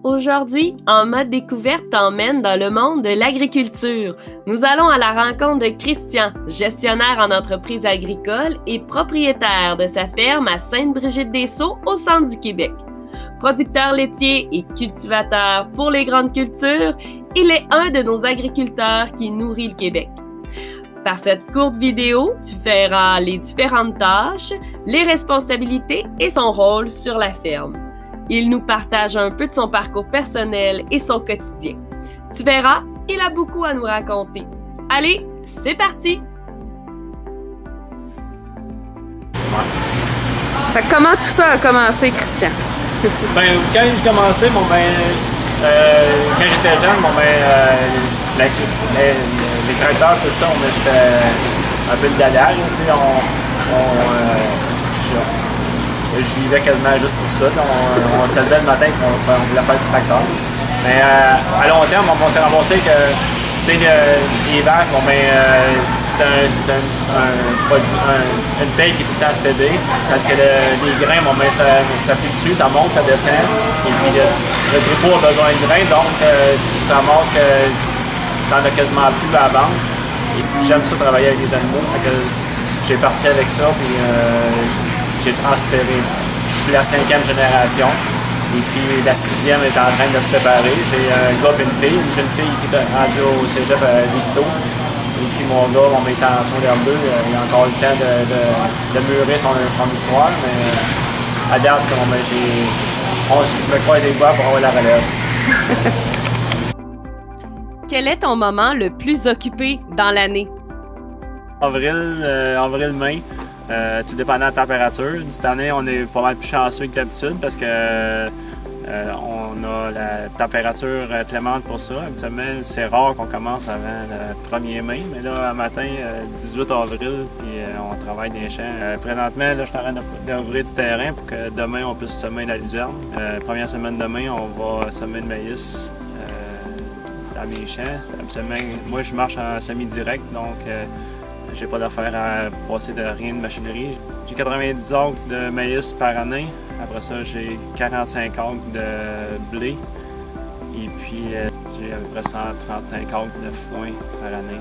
Aujourd'hui, En mode découverte t'emmène dans le monde de l'agriculture. Nous allons à la rencontre de Christian, gestionnaire en entreprise agricole et propriétaire de sa ferme à Sainte-Brigitte-des-Sceaux au centre du Québec. Producteur laitier et cultivateur pour les grandes cultures, il est un de nos agriculteurs qui nourrit le Québec. Par cette courte vidéo, tu verras les différentes tâches, les responsabilités et son rôle sur la ferme. Il nous partage un peu de son parcours personnel et son quotidien. Tu verras, il a beaucoup à nous raconter. Allez, c'est parti! Fait que comment tout ça a commencé, Christian? Quand j'ai commencé, quand j'étais jeune, les tracteurs, tout ça, c'était un peu de galère. Je vivais quasiment juste pour ça. On se levait le matin et on voulait faire du tracteur. Mais à long terme, on s'est ramassé que les vaches, c'est une paye qui est tout le temps stédée. Parce que les grains, ça fluctue, ça monte, ça descend. Et puis le troupeau a besoin de grains, donc tu te ramasses que tu n'en as quasiment plus à vendre. Et puis j'aime ça travailler avec les animaux. J'ai parti avec ça, puis j'ai transféré. Je suis la 5e génération. Et puis la 6e est en train de se préparer. J'ai un gars et une fille. Une jeune fille qui est rendue au cégep à Victo. Et puis mon gars, on est en secondaire 2. Il a encore le temps de mûrir son histoire. Mais à date, je me croise les doigts pour avoir la relève. Quel est ton moment le plus occupé dans l'année? Avril-mai. Tout dépendant de la température. Cette année, on est pas mal plus chanceux que d'habitude parce que on a la température clémente pour ça. Habituellement, c'est rare qu'on commence avant le 1er mai, mais là, un matin, 18 avril, puis on travaille dans les champs. Présentement, là, je suis en train d'ouvrir du terrain pour que demain, on puisse semer la luzerne. Première semaine demain, on va semer le maïs dans mes champs. Habituellement, moi, je marche en semi-direct, donc j'ai pas d'affaire à passer de rien de machinerie. J'ai 90 acres de maïs par année. Après ça, j'ai 45 acres de blé. Et puis, j'ai à peu près 135 acres de foin par année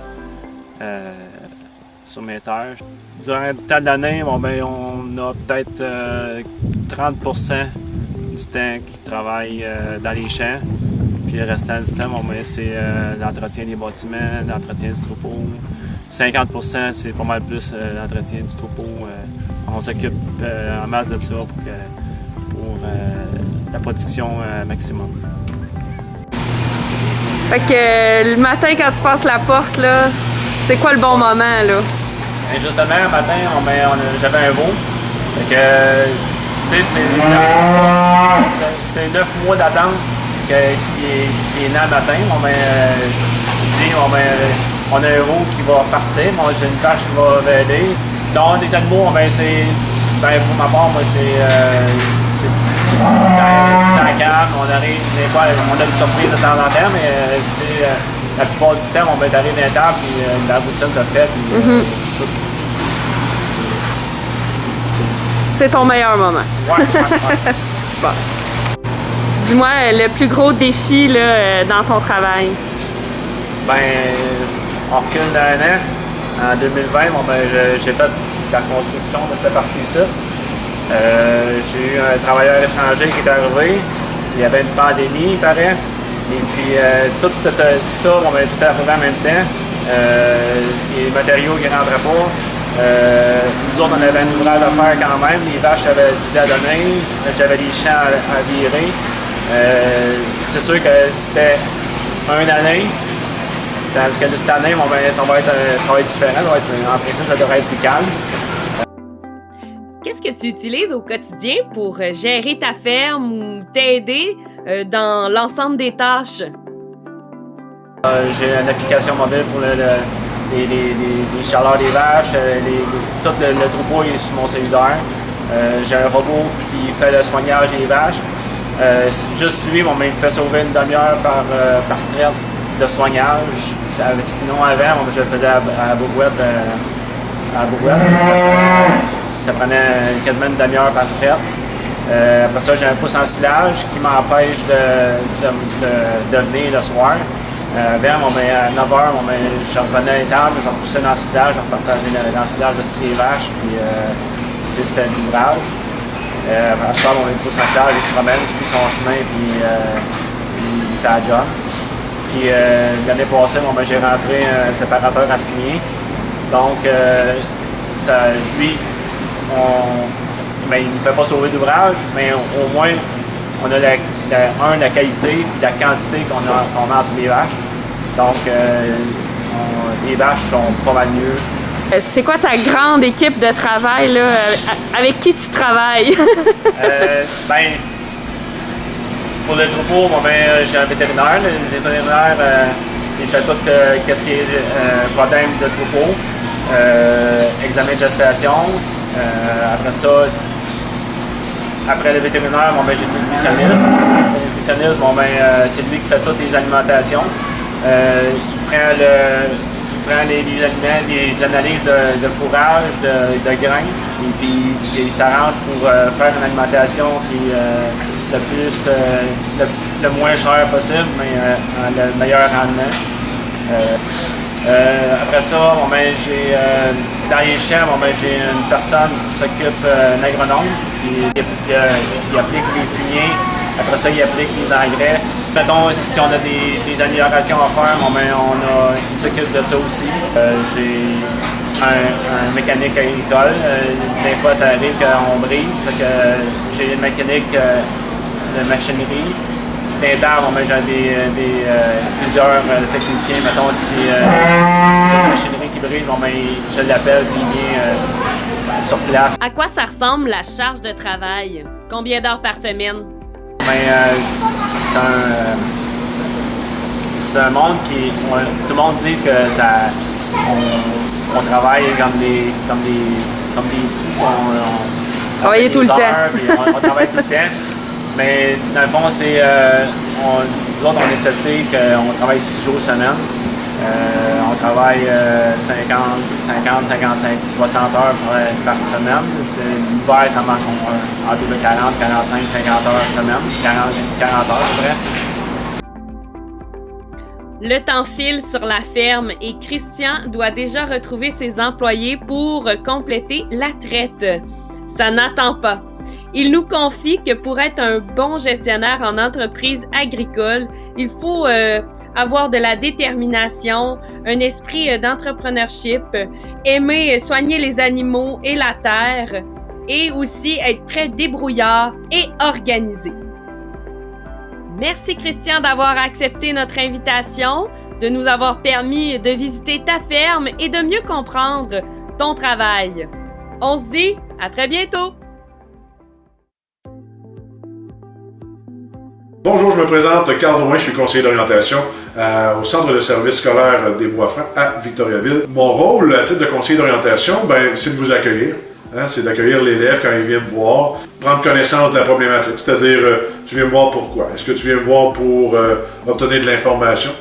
sur mes terres. Durant le temps de l'année, on a peut-être 30% du temps qui travaille dans les champs. Puis le restant du temps, c'est l'entretien des bâtiments, l'entretien du troupeau. 50%, c'est pas mal plus l'entretien du troupeau. On s'occupe en masse de ça pour la production maximum. Fait que le matin, quand tu passes la porte, là, c'est quoi le bon moment, là? Et justement, le matin, j'avais un veau. Fait que, tu sais, c'était 9 mois d'attente qui est né le matin. Tu te dis, on a un veau qui va partir, j'ai une vache qui va aider. Donc, les animaux, pour ma part, c'est dans la calme. On arrive, des fois, on a une surprise de temps en temps, mais la plupart du temps, on va être arrivé dans la table, puis la routine se fait. C'est ton meilleur moment. Ouais. Bon. Dis-moi, le plus gros défi là, dans ton travail? On recule d'un an. En 2020, j'ai fait la construction de cette partie-ci. J'ai eu un travailleur étranger qui est arrivé. Il y avait une pandémie, il paraît. Et puis, tout ça, tout est arrivé en même temps. Les matériaux qui ne rentraient pas. Nous autres, on avait un ouvrage à faire quand même. Les vaches avaient du lait à donner. J'avais des champs à virer. C'est sûr que c'était une année. Tandis que cette année, ça va être différent. En principe, ça devrait être plus calme. Qu'est-ce que tu utilises au quotidien pour gérer ta ferme ou t'aider dans l'ensemble des tâches? J'ai une application mobile pour les chaleurs des vaches. Tout le troupeau est sur mon cellulaire. J'ai un robot qui fait le soignage des vaches. Juste lui, il me fait sauver une demi-heure par traite de soignage. Sinon, avant, je le faisais à Bourgouette. Ça prenait quasiment une demi-heure par traite. Après ça, j'ai un pouce en silage qui m'empêche de venir le soir. Avant, à 9h, je revenais à l'étable, je repoussais dans le silage, je repartageais dans le silage de toutes les vaches, puis c'était l'ouvrage. À ce temps, on pousse en silage, il se promène, il suit son chemin, puis il fait la job. Puis l'année passée, j'ai rentré un séparateur à fumier. Donc, lui, il ne fait pas sauver d'ouvrage, mais au moins, on a la qualité et la quantité qu'on a sur les vaches. Donc, les vaches sont pas mal mieux. C'est quoi ta grande équipe de travail, là? Avec qui tu travailles? Pour le troupeau, j'ai un vétérinaire. Le vétérinaire, il fait tout ce qui est problème de troupeau, examen de gestation. Après ça, après le vétérinaire, j'ai le nutritionniste. Le nutritionniste, c'est lui qui fait toutes les alimentations. Il prend les aliments, les analyses de fourrage, de grains, et puis il s'arrange pour faire une alimentation qui est le moins cher possible, mais le meilleur rendement. Après ça, dans les champs, j'ai une personne qui s'occupe, un agronome, il applique les fumiers. Après ça, il applique les engrais. Mettons, si on a des améliorations à faire, il s'occupe de ça aussi. J'ai un mécanique agricole. Des fois, ça arrive qu'on brise. J'ai une mécanique de machinerie. L'interne, j'ai plusieurs techniciens. Mettons, si c'est une machinerie qui brise, je l'appelle et il vient sur place. À quoi ça ressemble la charge de travail? Combien d'heures par semaine? C'est un monde qui... tout le monde dit que on travaille comme des fous. On travaille tout le temps. On travaille tout le temps. Mais dans le fond, nous autres, on est accepté qu'on travaille 6 jours semaine. On travaille 50, 55, 60 heures par semaine. L'hiver, ça marche entre 40, 45, 50 heures semaine. 40 heures à peu près. Le temps file sur la ferme et Christian doit déjà retrouver ses employés pour compléter la traite. Ça n'attend pas. Il nous confie que pour être un bon gestionnaire en entreprise agricole, il faut avoir de la détermination, un esprit d'entrepreneurship, aimer soigner les animaux et la terre, et aussi être très débrouillard et organisé. Merci Christian d'avoir accepté notre invitation, de nous avoir permis de visiter ta ferme et de mieux comprendre ton travail. On se dit à très bientôt! Bonjour, je me présente, Carl Drouin, je suis conseiller d'orientation au Centre de services scolaires des Bois-Francs à Victoriaville. Mon rôle à titre de conseiller d'orientation, c'est de vous accueillir. C'est d'accueillir l'élève quand il vient me voir, prendre connaissance de la problématique, c'est-à-dire tu viens me voir pourquoi? Est-ce que tu viens me voir pour obtenir de l'information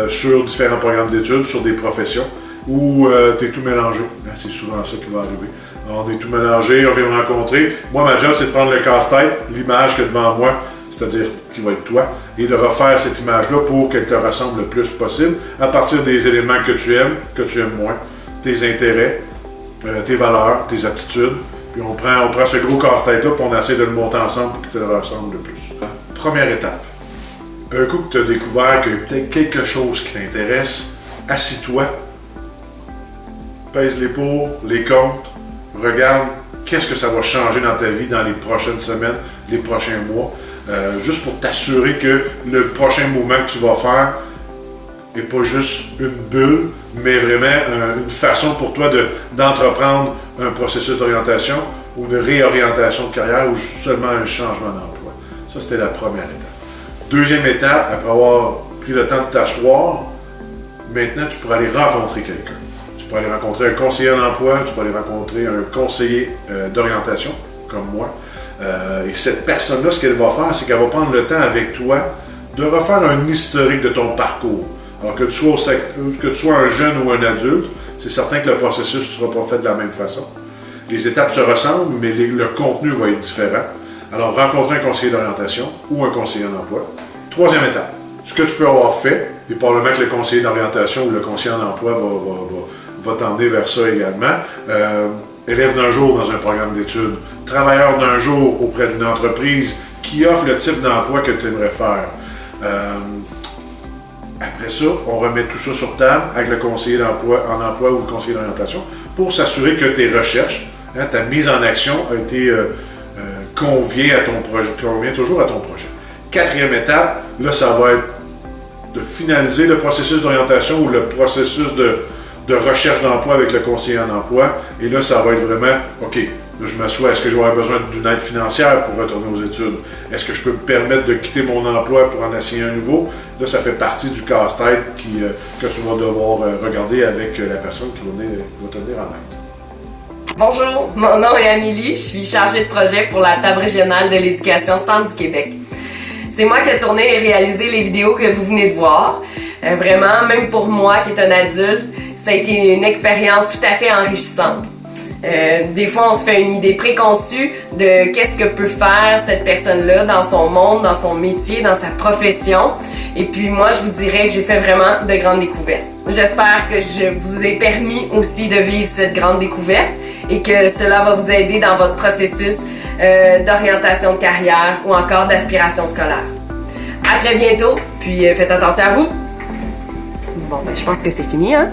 sur différents programmes d'études, sur des professions, ou tu es tout mélangé? C'est souvent ça qui va arriver. On est tout mélangé, on vient me rencontrer. Moi, ma job, c'est de prendre le casse-tête, l'image que devant moi, c'est-à-dire qui va être toi, et de refaire cette image-là pour qu'elle te ressemble le plus possible à partir des éléments que tu aimes moins, tes intérêts, tes valeurs, tes aptitudes. Puis on prend ce gros casse-tête-là puis on essaie de le monter ensemble pour qu'il te ressemble le plus. Première étape. Un coup que tu as découvert qu'il y a peut-être quelque chose qui t'intéresse, assis-toi, pèse les pour, les comptes, regarde qu'est-ce que ça va changer dans ta vie dans les prochaines semaines, les prochains mois. Juste pour t'assurer que le prochain mouvement que tu vas faire n'est pas juste une bulle, mais vraiment une façon pour toi d'entreprendre un processus d'orientation ou de réorientation de carrière ou seulement un changement d'emploi. Ça, c'était la première étape. Deuxième étape, après avoir pris le temps de t'asseoir, maintenant, tu pourras aller rencontrer quelqu'un. Tu pourras aller rencontrer un conseiller en emploi, tu pourras aller rencontrer un conseiller d'orientation, comme moi. Et cette personne-là, ce qu'elle va faire, c'est qu'elle va prendre le temps avec toi de refaire un historique de ton parcours. Alors que tu sois un jeune ou un adulte, c'est certain que le processus ne sera pas fait de la même façon. Les étapes se ressemblent, mais le contenu va être différent. Alors, rencontrer un conseiller d'orientation ou un conseiller en emploi. Troisième étape, ce que tu peux avoir fait, et probablement que le conseiller d'orientation ou le conseiller en emploi va t'emmener vers ça également. Élève d'un jour dans un programme d'études, travailleur d'un jour auprès d'une entreprise qui offre le type d'emploi que tu aimerais faire. Après ça, on remet tout ça sur table avec le conseiller d'emploi en emploi ou le conseiller d'orientation pour s'assurer que tes recherches, ta mise en action a été convient à ton projet, convient toujours à ton projet. Quatrième étape, là, ça va être de finaliser le processus d'orientation ou le processus de recherche d'emploi avec le conseiller en emploi. Et là, ça va être vraiment, OK, là, je m'assois, est-ce que je vais avoir besoin d'une aide financière pour retourner aux études? Est-ce que je peux me permettre de quitter mon emploi pour en essayer un nouveau? Là, ça fait partie du casse-tête que tu vas devoir regarder avec la personne qui va te venir en aide. Bonjour, mon nom est Amélie, je suis chargée de projet pour la table régionale de l'éducation Centre du Québec. C'est moi qui ai tourné et réalisé les vidéos que vous venez de voir. Vraiment, même pour moi qui est un adulte, ça a été une expérience tout à fait enrichissante. Des fois, on se fait une idée préconçue de qu'est-ce que peut faire cette personne-là dans son monde, dans son métier, dans sa profession. Et puis moi, je vous dirais que j'ai fait vraiment de grandes découvertes. J'espère que je vous ai permis aussi de vivre cette grande découverte et que cela va vous aider dans votre processus d'orientation de carrière ou encore d'aspiration scolaire. À très bientôt, puis faites attention à vous. Bon, ben je pense que c'est fini, hein?